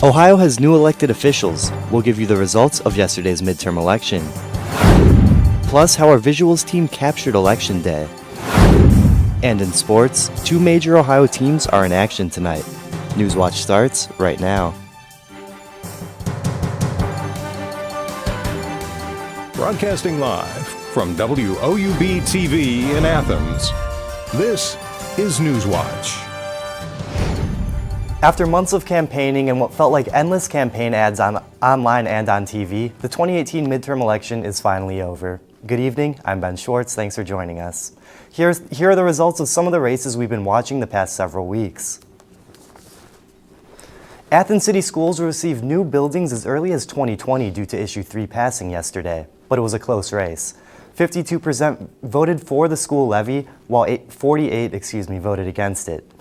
Ohio has new elected officials. We'll give you the results of yesterday's midterm election. Plus, how our visuals team captured Election Day. And in sports, two major Ohio teams are in action tonight. Newswatch starts right now. Broadcasting live from WOUB TV in Athens, this is Newswatch. After months of campaigning and what felt like endless campaign ads online and on TV, the 2018 midterm election is finally over. Good evening, I'm Ben Schwartz. Thanks for joining us. Here are the results of some of the races we've been watching the past several weeks. Athens City Schools will receive new buildings as early as 2020 due to Issue 3 passing yesterday, but it was a close race. 52% voted for the school levy, while 48% voted against it.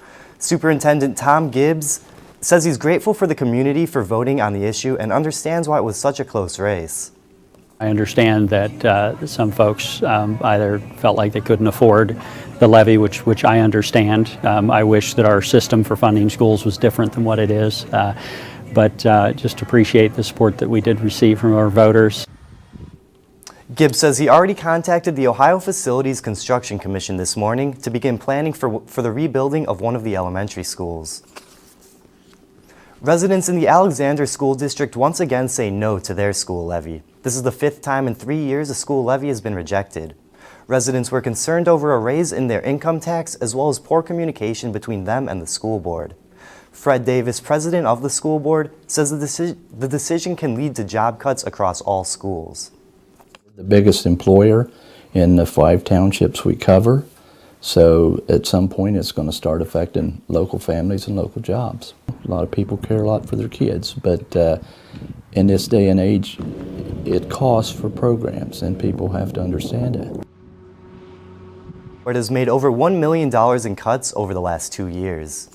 Superintendent Tom Gibbs says he's grateful for the community for voting on the issue and understands why it was such a close race. I understand that some folks either felt like they couldn't afford the levy, which I understand. I wish that our system for funding schools was different than what it is, but just appreciate the support that we did receive from our voters. Gibbs says he already contacted the Ohio Facilities Construction Commission this morning to begin planning for the rebuilding of one of the elementary schools. Residents in the Alexander School District once again say no to their school levy. This is the 5th time in 3 years a school levy has been rejected. Residents were concerned over a raise in their income tax as well as poor communication between them and the school board. Fred Davis, president of the school board, says the decision can lead to job cuts across all schools. The biggest employer in the 5 townships we cover, so at some point it's going to start affecting local families and local jobs. A lot of people care a lot for their kids, but in this day and age it costs for programs and people have to understand that. It has made over $1 million in cuts over the last 2 years.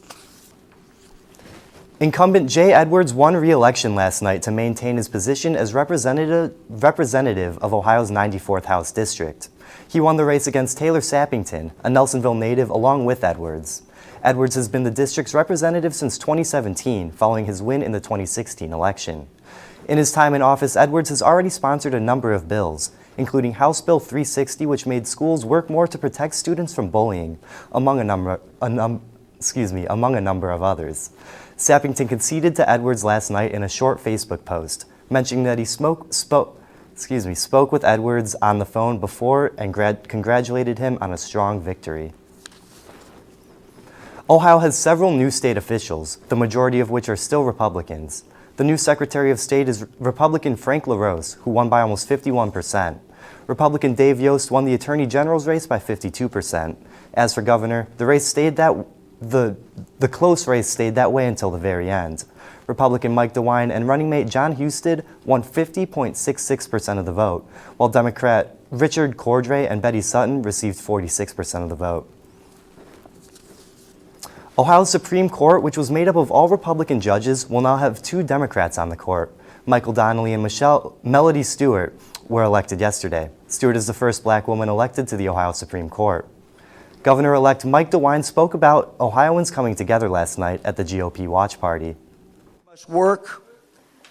Incumbent Jay Edwards won re-election last night to maintain his position as representative of Ohio's 94th House District. He won the race against Taylor Sappington, a Nelsonville native, along with Edwards. Edwards has been the district's representative since 2017, following his win in the 2016 election. In his time in office, Edwards has already sponsored a number of bills, including House Bill 360, which made schools work more to protect students from bullying, among a number of others. Sappington conceded to Edwards last night in a short Facebook post, mentioning that he spoke with Edwards on the phone before and congratulated him on a strong victory. Ohio has several new state officials, the majority of which are still Republicans. The new Secretary of State is Republican Frank LaRose, who won by almost 51%. Republican Dave Yost won the Attorney General's race by 52%. As for governor, the close race stayed that way until the very end. Republican Mike DeWine and running mate John Husted won 50.66% of the vote, while Democrat Richard Cordray and Betty Sutton received 46% of the vote. Ohio's Supreme Court, which was made up of all Republican judges, will now have 2 Democrats on the court. Michael Donnelly and Melody Stewart were elected yesterday. Stewart is the first black woman elected to the Ohio Supreme Court. Governor-elect Mike DeWine spoke about Ohioans coming together last night at the GOP watch party. We must work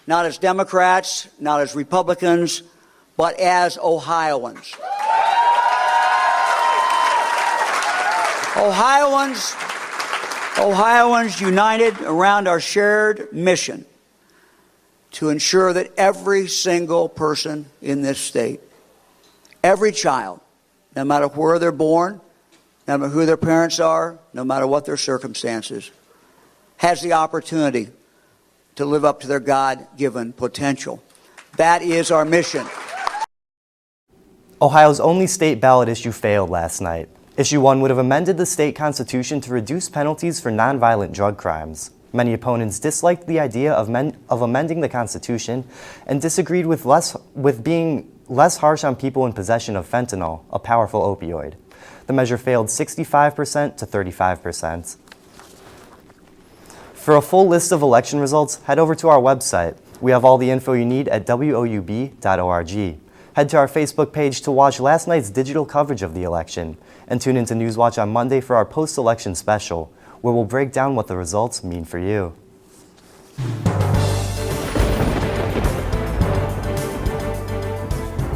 not as Democrats, not as Republicans, but as Ohioans. Ohioans united around our shared mission to ensure that every single person in this state, every child, no matter where they're born, no matter who their parents are, no matter what their circumstances, has the opportunity to live up to their God-given potential. That is our mission. Ohio's only state ballot issue failed last night. Issue 1 would have amended the state constitution to reduce penalties for nonviolent drug crimes. Many opponents disliked the idea of amending the Constitution and disagreed with being less harsh on people in possession of fentanyl, a powerful opioid. The measure failed 65% to 35%. For a full list of election results, head over to our website. We have all the info you need at woub.org. Head to our Facebook page to watch last night's digital coverage of the election, and tune into Newswatch on Monday for our post-election special, where we'll break down what the results mean for you.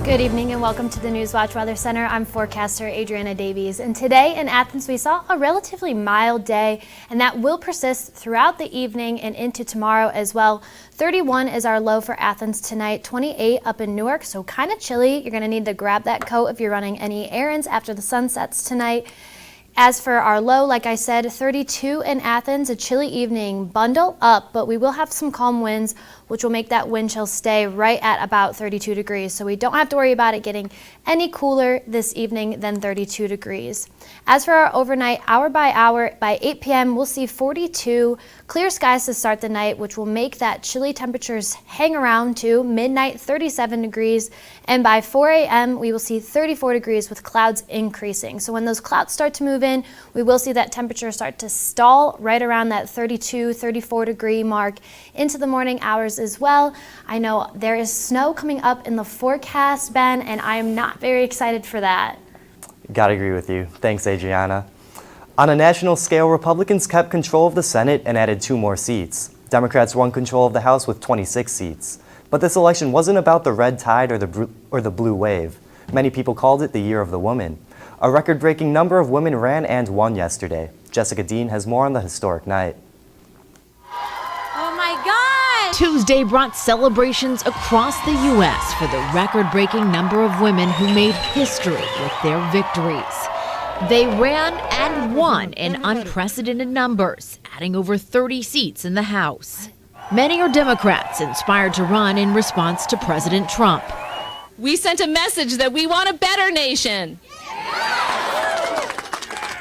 Good evening and welcome to the Newswatch Weather Center. I'm forecaster Adriana Davies, and today in Athens we saw a relatively mild day, and that will persist throughout the evening and into tomorrow as well. 31 is our low for Athens tonight, 28 up in Newark, so kind of chilly. You're going to need to grab that coat if you're running any errands after the sun sets tonight. As for our low, like I said, 32 in Athens, a chilly evening. Bundle up, but we will have some calm winds, which will make that wind chill stay right at about 32 degrees. So we don't have to worry about it getting any cooler this evening than 32 degrees. As for our overnight, hour by hour, by 8 p.m., we'll see 42 clear skies to start the night, which will make that chilly temperatures hang around to midnight, 37 degrees. And by 4 a.m., we will see 34 degrees with clouds increasing. So when those clouds start to move in, we will see that temperature start to stall right around that 32, 34 degree mark into the morning hours as well. I know there is snow coming up in the forecast, Ben, and I am not very excited for that. Gotta agree with you. Thanks, Adriana. On a national scale, Republicans kept control of the Senate and added 2 more seats. Democrats won control of the House with 26 seats. But this election wasn't about the red tide or the blue wave. Many people called it the year of the woman. A record-breaking number of women ran and won yesterday. Jessica Dean has more on the historic night. Oh my God! Tuesday brought celebrations across the U.S. for the record-breaking number of women who made history with their victories. They ran and won in unprecedented numbers, adding over 30 seats in the House. Many are Democrats inspired to run in response to President Trump. We sent a message that we want a better nation,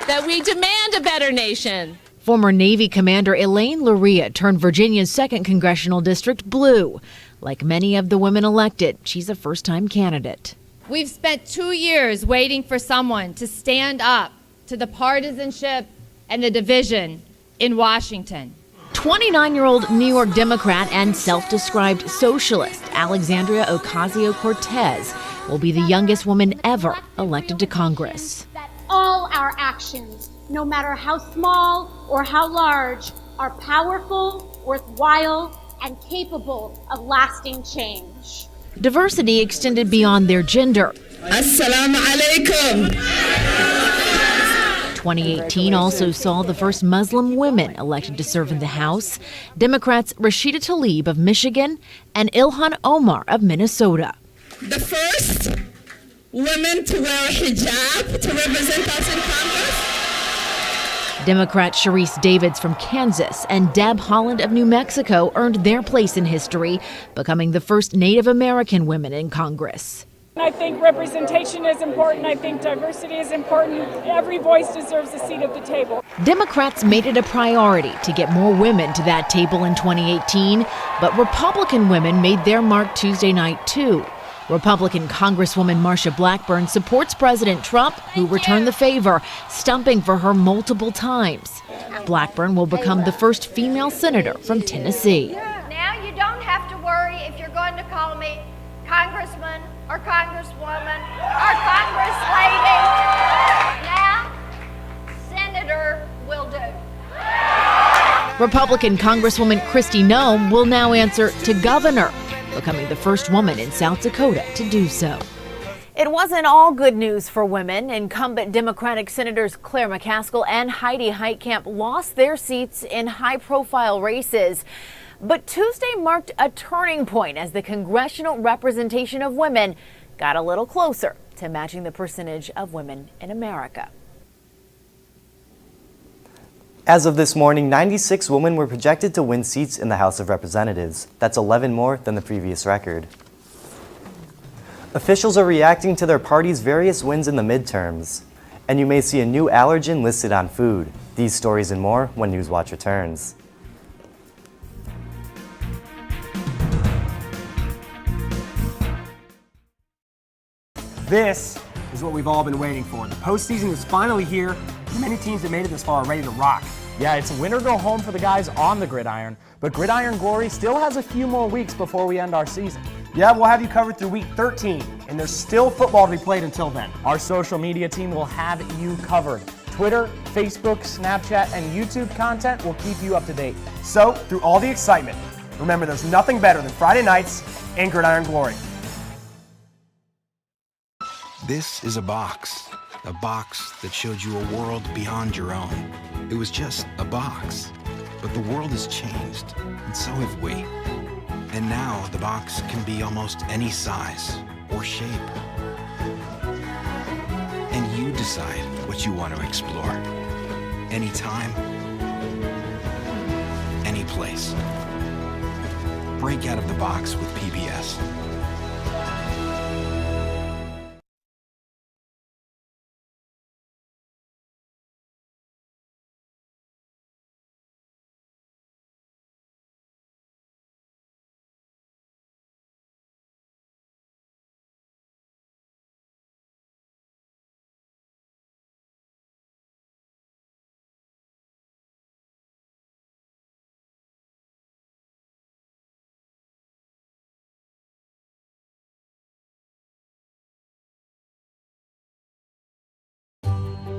that we demand a better nation. Former Navy Commander Elaine Luria turned Virginia's 2nd Congressional District blue. Like many of the women elected, she's a first-time candidate. We've spent 2 years waiting for someone to stand up to the partisanship and the division in Washington. 29-year-old New York Democrat and self-described socialist Alexandria Ocasio-Cortez will be the youngest woman ever elected to Congress. That all our actions, no matter how small or how large, are powerful, worthwhile, and capable of lasting change. Diversity extended beyond their gender. Assalamu alaikum. 2018 also saw the first Muslim women elected to serve in the House. Democrats Rashida Tlaib of Michigan and Ilhan Omar of Minnesota. The first women to wear hijab to represent us in Congress. Democrat Sharice Davids from Kansas and Deb Haaland of New Mexico earned their place in history, becoming the first Native American women in Congress. I think representation is important. I think diversity is important. Every voice deserves a seat at the table. Democrats made it a priority to get more women to that table in 2018, but Republican women made their mark Tuesday night, too. Republican Congresswoman Marsha Blackburn supports President Trump, who returned the favor, stumping for her multiple times. Blackburn will become the first female senator from Tennessee. Now you don't have to worry if you're going to call me Congressman or Congresswoman or Congresslady. Now, Senator will do. Republican Congresswoman Kristi Noem will now answer to governor, becoming the first woman in South Dakota to do so. It wasn't all good news for women. Incumbent Democratic Senators Claire McCaskill and Heidi Heitkamp lost their seats in high-profile races. But Tuesday marked a turning point as the congressional representation of women got a little closer to matching the percentage of women in America. As of this morning, 96 women were projected to win seats in the House of Representatives. That's 11 more than the previous record. Officials are reacting to their party's various wins in the midterms. And you may see a new allergen listed on food. These stories and more when Newswatch returns. This is what we've all been waiting for. The postseason is finally here. Many teams that made it this far are ready to rock. Yeah, it's win or go home for the guys on the gridiron, but Gridiron Glory still has a few more weeks before we end our season. Yeah, we'll have you covered through week 13, and there's still football to be played until then. Our social media team will have you covered. Twitter, Facebook, Snapchat, and YouTube content will keep you up to date. So, through all the excitement, remember there's nothing better than Friday nights and Gridiron Glory. This is a box that showed you a world beyond your own. It was just a box, but the world has changed, and so have we. And now the box can be almost any size or shape. And you decide what you want to explore. Anytime, any place. Break out of the box with PBS.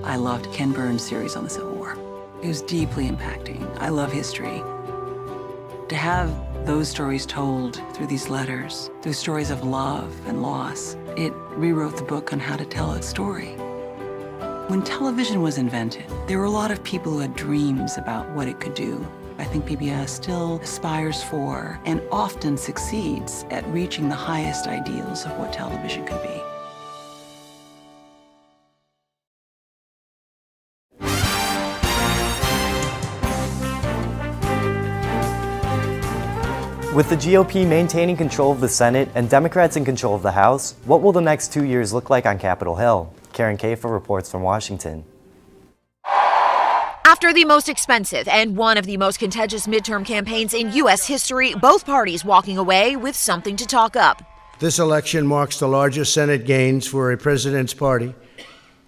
I loved Ken Burns' series on the Civil War. It was deeply impacting. I love history. To have those stories told through these letters, through stories of love and loss, it rewrote the book on how to tell a story. When television was invented, there were a lot of people who had dreams about what it could do. I think PBS still aspires for and often succeeds at reaching the highest ideals of what television could be. With the GOP maintaining control of the Senate and Democrats in control of the House, what will the next 2 years look like on Capitol Hill? Karen Kafer reports from Washington. After the most expensive and one of the most contentious midterm campaigns in U.S. history, both parties walking away with something to talk up. This election marks the largest Senate gains for a president's party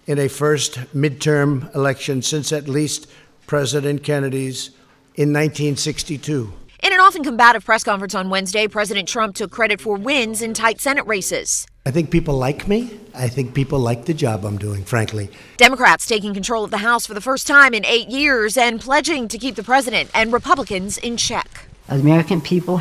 in a first midterm election since at least President Kennedy's in 1962. In an often combative press conference on Wednesday, President Trump took credit for wins in tight Senate races. I think people like me. I think people like the job I'm doing, frankly. Democrats taking control of the House for the first time in 8 years and pledging to keep the president and Republicans in check. The American people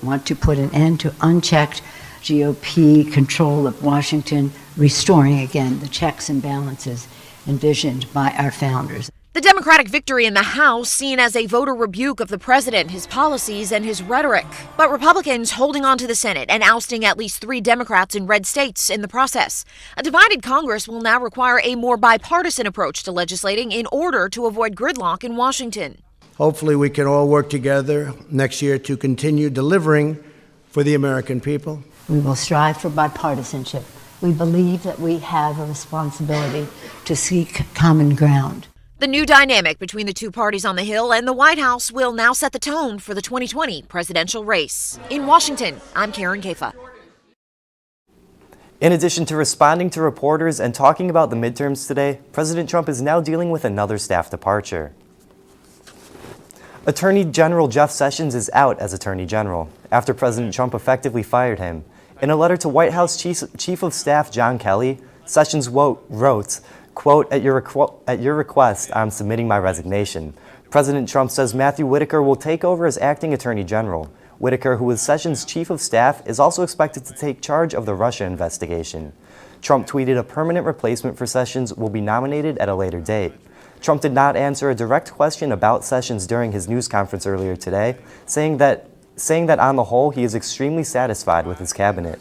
want to put an end to unchecked GOP control of Washington, restoring again the checks and balances envisioned by our founders. The Democratic victory in the House seen as a voter rebuke of the president, his policies, and his rhetoric. But Republicans holding on to the Senate and ousting at least 3 Democrats in red states in the process. A divided Congress will now require a more bipartisan approach to legislating in order to avoid gridlock in Washington. Hopefully we can all work together next year to continue delivering for the American people. We will strive for bipartisanship. We believe that we have a responsibility to seek common ground. The new dynamic between the two parties on the Hill and the White House will now set the tone for the 2020 presidential race. In Washington, I'm Karen Kafer. In addition to responding to reporters and talking about the midterms today, President Trump is now dealing with another staff departure. Attorney General Jeff Sessions is out as Attorney General after President Trump effectively fired him. In a letter to White House Chief of Staff John Kelly, Sessions wrote, quote, at your request, I'm submitting my resignation. President Trump says Matthew Whitaker will take over as acting Attorney General. Whitaker, who is Sessions' chief of staff, is also expected to take charge of the Russia investigation. Trump tweeted a permanent replacement for Sessions will be nominated at a later date. Trump did not answer a direct question about Sessions during his news conference earlier today, saying that on the whole, he is extremely satisfied with his cabinet.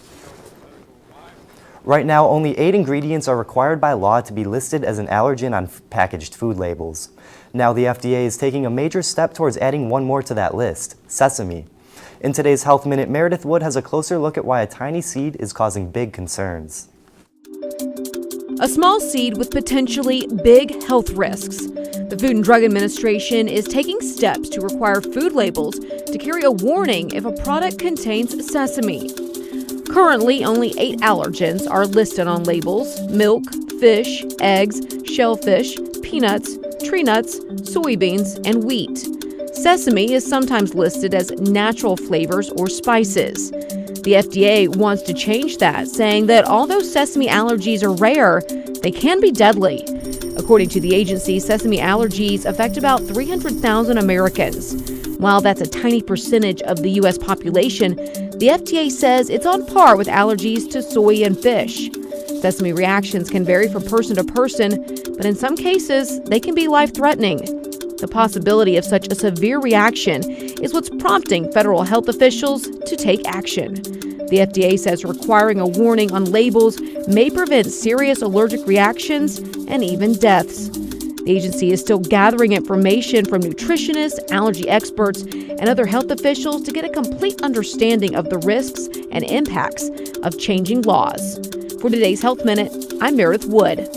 Right now, only 8 ingredients are required by law to be listed as an allergen on packaged food labels. Now the FDA is taking a major step towards adding one more to that list, sesame. In today's Health Minute, Meredith Wood has a closer look at why a tiny seed is causing big concerns. A small seed with potentially big health risks. The Food and Drug Administration is taking steps to require food labels to carry a warning if a product contains sesame. Currently, only 8 allergens are listed on labels: milk, fish, eggs, shellfish, peanuts, tree nuts, soybeans, and wheat. Sesame is sometimes listed as natural flavors or spices. The FDA wants to change that, saying that although sesame allergies are rare, they can be deadly. According to the agency, sesame allergies affect about 300,000 Americans. While that's a tiny percentage of the U.S. population, the FDA says it's on par with allergies to soy and fish. Sesame reactions can vary from person to person, but in some cases, they can be life-threatening. The possibility of such a severe reaction is what's prompting federal health officials to take action. The FDA says requiring a warning on labels may prevent serious allergic reactions and even deaths. The agency is still gathering information from nutritionists, allergy experts, and other health officials to get a complete understanding of the risks and impacts of changing laws. For today's Health Minute, I'm Meredith Wood.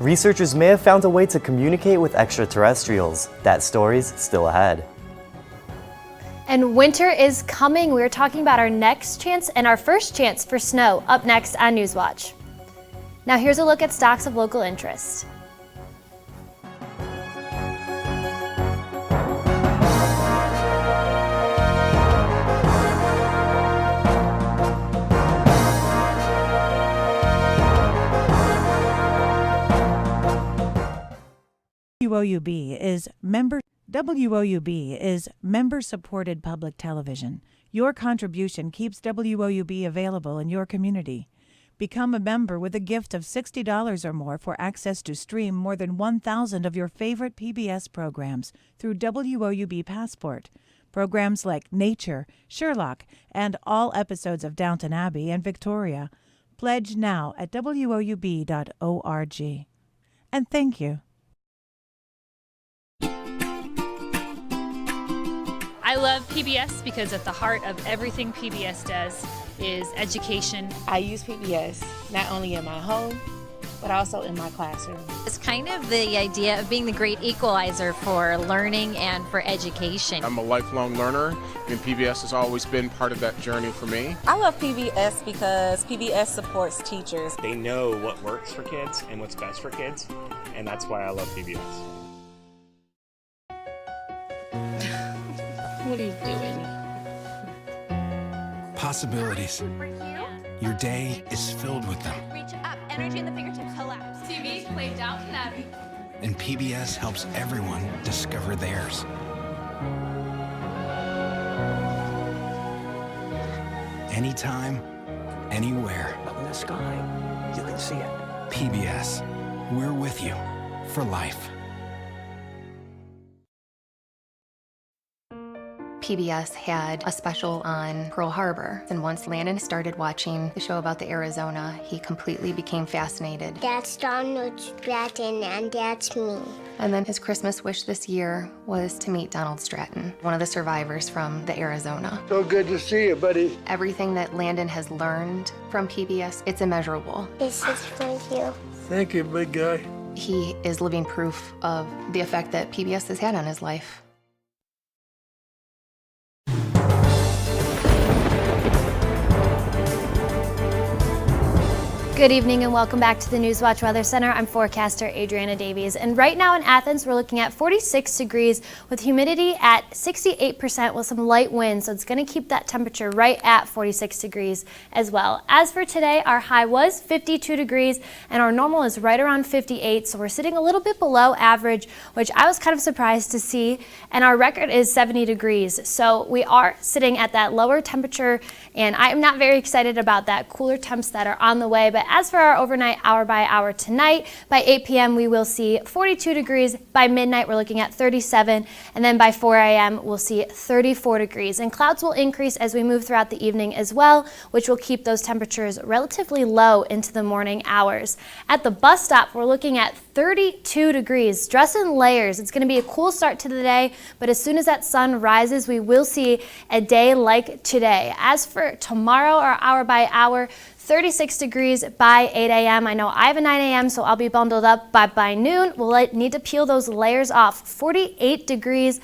Researchers may have found a way to communicate with extraterrestrials. That story's still ahead. And winter is coming. We're talking about our next chance and our first chance for snow up next on Newswatch. Now here's a look at stocks of local interest. WOUB is member-supported public television. Your contribution keeps WOUB available in your community. Become a member with a gift of $60 or more for access to stream more than 1,000 of your favorite PBS programs through WOUB Passport. Programs like Nature, Sherlock, and all episodes of Downton Abbey and Victoria. Pledge now at woub.org. And thank you. I love PBS because at the heart of everything PBS does is education. I use PBS not only in my home, but also in my classroom. It's kind of the idea of being the great equalizer for learning and for education. I'm a lifelong learner, and PBS has always been part of that journey for me. I love PBS because PBS supports teachers. They know what works for kids and what's best for kids, and that's why I love PBS. What are you doing? Possibilities. Your day is filled with them. Reach up, energy in the fingertips, collapse. TV, play Downton Abbey. And PBS helps everyone discover theirs. Anytime, anywhere. Up in the sky, you can see it. PBS, we're with you for life. PBS had a special on Pearl Harbor, and once Landon started watching the show about the Arizona, he completely became fascinated. That's Donald Stratton, and that's me. And then his Christmas wish this year was to meet Donald Stratton, one of the survivors from the Arizona. So good to see you, buddy. Everything that Landon has learned from PBS, it's immeasurable. This is for you. Thank you, big guy. He is living proof of the effect that PBS has had on his life. Good evening and welcome back to the Newswatch Weather Center. I'm forecaster Adriana Davies. And right now in Athens, we're looking at 46 degrees with humidity at 68% with some light wind. So it's going to keep that temperature right at 46 degrees as well. As for today, our high was 52 degrees and our normal is right around 58. So we're sitting a little bit below average, which I was kind of surprised to see. And our record is 70 degrees. So we are sitting at that lower temperature and I am not very excited about that cooler temps that are on the way. But as for our overnight hour by hour tonight, by 8 p.m. we will see 42 degrees. By midnight we're looking at 37, and then by 4 a.m. we'll see 34 degrees. And clouds will increase as we move throughout the evening as well, which will keep those temperatures relatively low into the morning hours. At the bus stop we're looking at 32 degrees. Dress in layers. It's going to be a cool start to the day, but as soon as that sun rises, we will see a day like today. As for tomorrow, our hour by hour, 36 degrees by 8 a.m. I know I have a 9 a.m., so I'll be bundled up, but by noon, we'll need to peel those layers off. 48 degrees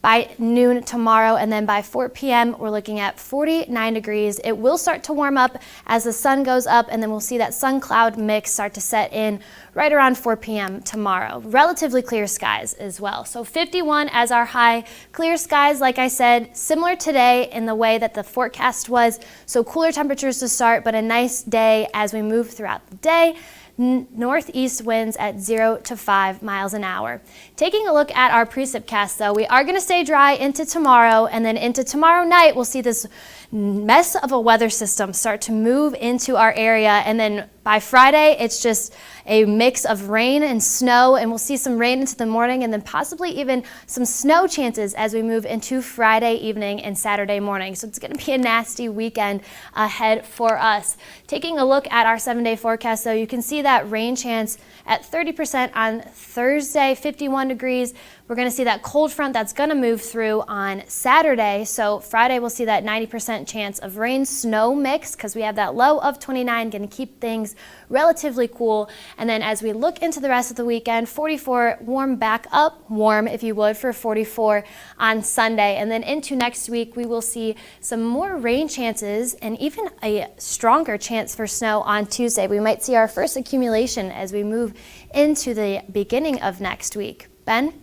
by noon tomorrow, and then by 4 p.m. we're looking at 49 degrees. It will start to warm up as the sun goes up, and then we'll see that sun-cloud mix start to set in right around 4 p.m. tomorrow. Relatively clear skies as well. So 51 as our high. Clear skies, like I said, similar today in the way that the forecast was. So cooler temperatures to start, but a nice day as we move throughout the day. northeast winds at 0 to 5 miles an hour. Taking a look at our precipitcast, though, we are going to stay dry into tomorrow, and then into tomorrow night, we'll see this mess of a weather system start to move into our area, and then by Friday, it's just a mix of rain and snow, and we'll see some rain into the morning and then possibly even some snow chances as we move into Friday evening and Saturday morning. So it's going to be a nasty weekend ahead for us. Taking a look at our 7-day forecast, though, you can see that rain chance at 30% on Thursday, 51 degrees. We're going to see that cold front that's going to move through on Saturday. So Friday, we'll see that 90% chance of rain snow mix because we have that low of 29, going to keep things relatively cool. And then as we look into the rest of the weekend, 44 warm back up, warm if you would, for 44 on Sunday. And then into next week, we will see some more rain chances and even a stronger chance for snow on Tuesday. We might see our first accumulation as we move into the beginning of next week. Ben?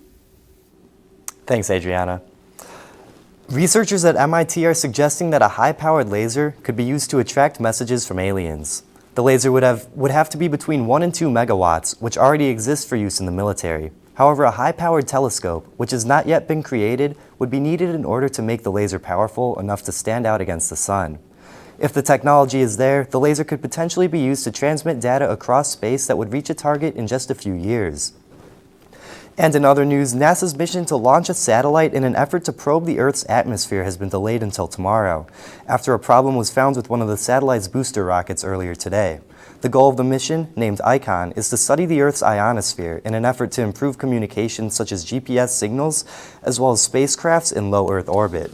Thanks, Adriana. Researchers at MIT are suggesting that a high-powered laser could be used to attract messages from aliens. The laser would have to be between 1 and 2 megawatts, which already exists for use in the military. However, a high-powered telescope, which has not yet been created, would be needed in order to make the laser powerful enough to stand out against the sun. If the technology is there, the laser could potentially be used to transmit data across space that would reach a target in just a few years. And in other news, NASA's mission to launch a satellite in an effort to probe the Earth's atmosphere has been delayed until tomorrow, after a problem was found with one of the satellite's booster rockets earlier today. The goal of the mission, named ICON, is to study the Earth's ionosphere in an effort to improve communications such as GPS signals, as well as spacecrafts in low Earth orbit.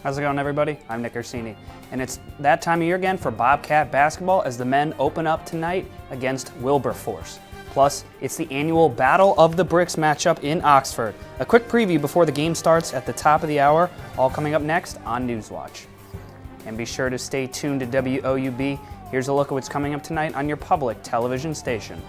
How's it going, everybody? I'm Nick Orsini, and it's that time of year again for Bobcat basketball as the men open up tonight against Wilberforce. Plus, it's the annual Battle of the Bricks matchup in Oxford. A quick preview before the game starts at the top of the hour, all coming up next on Newswatch. And be sure to stay tuned to WOUB. Here's a look at what's coming up tonight on your public television station.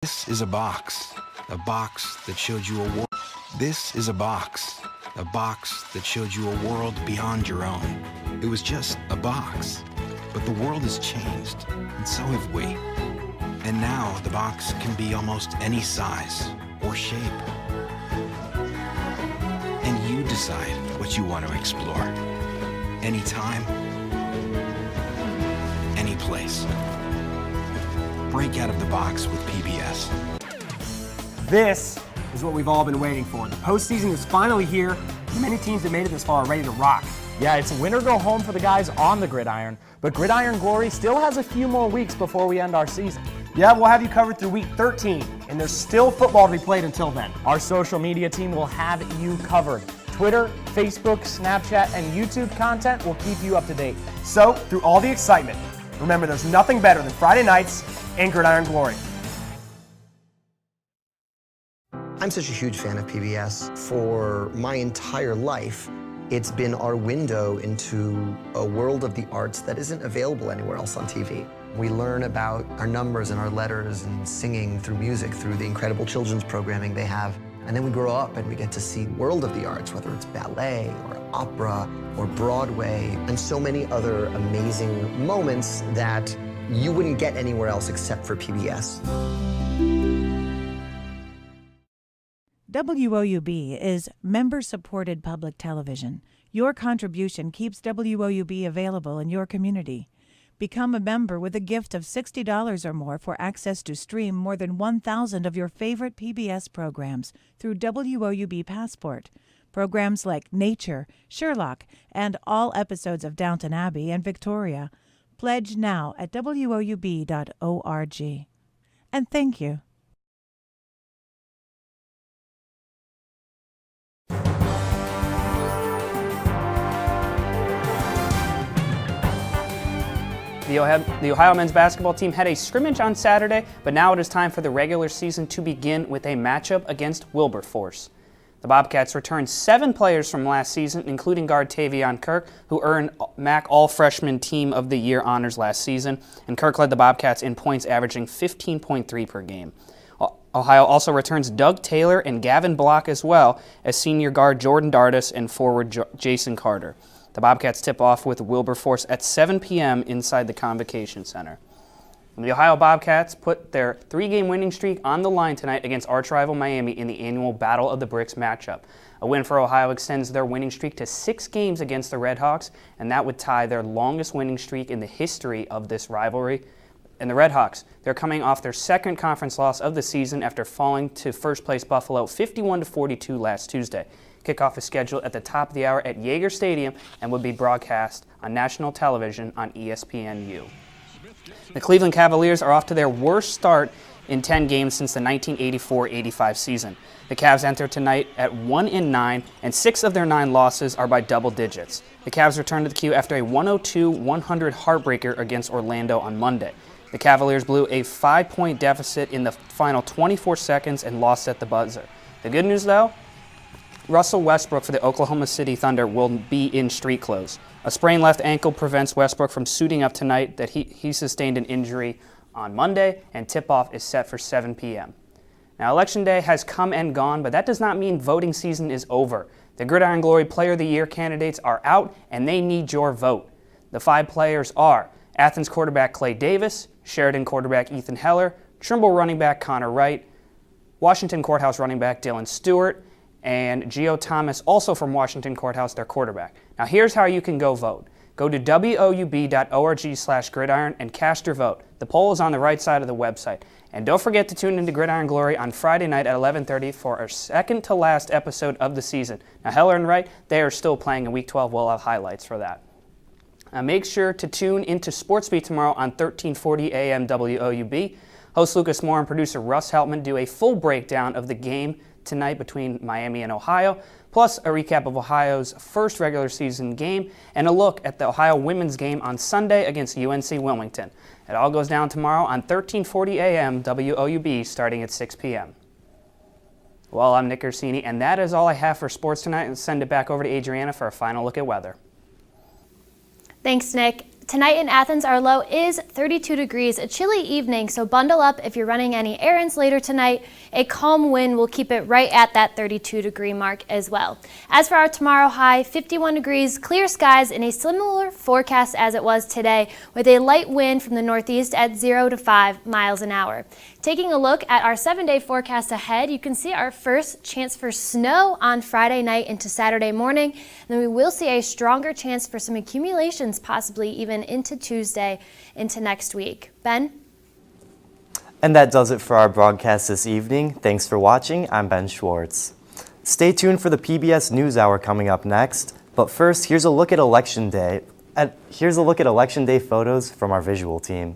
This is a box that showed you a world. This is a box that showed you a world beyond your own. It was just a box, but the world has changed, and so have we. And now the box can be almost any size or shape. And you decide what you want to explore. Anytime, any place. Break out of the box with PBS. This is what we've all been waiting for. The postseason is finally here. Many teams that made it this far are ready to rock. Yeah, it's win or go home for the guys on the gridiron, but Gridiron Glory still has a few more weeks before we end our season. Yeah, we'll have you covered through week 13, and there's still football to be played until then. Our social media team will have you covered. Twitter, Facebook, Snapchat, and YouTube content will keep you up to date. So, through all the excitement, remember there's nothing better than Friday nights and Gridiron Glory. I'm such a huge fan of PBS. For my entire life, it's been our window into a world of the arts that isn't available anywhere else on TV. We learn about our numbers and our letters and singing through music, through the incredible children's programming they have. And then we grow up and we get to see world of the arts, whether it's ballet or opera or Broadway, and so many other amazing moments that you wouldn't get anywhere else except for PBS. WOUB is member-supported public television. Your contribution keeps WOUB available in your community. Become a member with a gift of $60 or more for access to stream more than 1,000 of your favorite PBS programs through WOUB Passport. Programs like Nature, Sherlock, and all episodes of Downton Abbey and Victoria. Pledge now at WOUB.org. And thank you. The Ohio men's basketball team had a scrimmage on Saturday, but now it is time for the regular season to begin with a matchup against Wilberforce. The Bobcats returned 7 players from last season, including guard Tavion Kirk, who earned MAC All-Freshman Team of the Year honors last season, and Kirk led the Bobcats in points, averaging 15.3 per game. Ohio also returns Doug Taylor and Gavin Block, as well as senior guard Jordan Dardis and forward Jason Carter. The Bobcats tip off with Wilberforce at 7 p.m. inside the Convocation Center. The Ohio Bobcats put their 3-game winning streak on the line tonight against arch rival Miami in the annual Battle of the Bricks matchup. A win for Ohio extends their winning streak to 6 games against the Redhawks, and that would tie their longest winning streak in the history of this rivalry. And the Redhawks, they're coming off their second conference loss of the season after falling to first-place Buffalo 51-42 last Tuesday. Kickoff is scheduled at the top of the hour at Yager Stadium and will be broadcast on national television on ESPNU. The Cleveland Cavaliers are off to their worst start in 10 games since the 1984-85 season. The Cavs enter tonight at 1-9, and 6 of their 9 losses are by double digits. The Cavs return to the queue after a 102-100 heartbreaker against Orlando on Monday. The Cavaliers blew a 5-point deficit in the final 24 seconds and lost at the buzzer. The good news, though, Russell Westbrook for the Oklahoma City Thunder will be in street clothes. A sprained left ankle prevents Westbrook from suiting up tonight. That he sustained an injury on Monday, and tip-off is set for 7 p.m. Now, Election Day has come and gone, but that does not mean voting season is over. The Gridiron Glory Player of the Year candidates are out, and they need your vote. The 5 players are Athens quarterback Clay Davis, Sheridan quarterback Ethan Heller, Trimble running back Connor Wright, Washington Courthouse running back Dylan Stewart, and Gio Thomas, also from Washington Courthouse, their quarterback. Now here's how you can go vote. Go to woub.org/gridiron and cast your vote. The poll is on the right side of the website. And don't forget to tune into Gridiron Glory on Friday night at 11:30 for our second to last episode of the season. Now Heller and Wright, they are still playing in Week 12. We'll have highlights for that. Make sure to tune into SportsBeat tomorrow on 1340 AM WOUB. Host Lucas Moore and producer Russ Heltman do a full breakdown of the game tonight between Miami and Ohio, plus a recap of Ohio's first regular season game and a look at the Ohio women's game on Sunday against UNC Wilmington. It all goes down tomorrow on 1340 AM WOUB starting at 6 p.m. Well, I'm Nick Orsini, and that is all I have for sports tonight, and send it back over to Adriana for a final look at weather. Thanks, Nick. Tonight in Athens, our low is 32 degrees, a chilly evening, so bundle up if you're running any errands later tonight. A calm wind will keep it right at that 32-degree mark as well. As for our tomorrow high, 51 degrees, clear skies, and a similar forecast as it was today, with a light wind from the northeast at 0 to 5 miles an hour. Taking a look at our 7-day forecast ahead, you can see our first chance for snow on Friday night into Saturday morning. And then we will see a stronger chance for some accumulations, possibly even into Tuesday, into next week. Ben? And that does it for our broadcast this evening. Thanks for watching. I'm Ben Schwartz. Stay tuned for the PBS NewsHour coming up next. But first, here's a look at Election Day. Here's a look at Election Day photos from our visual team.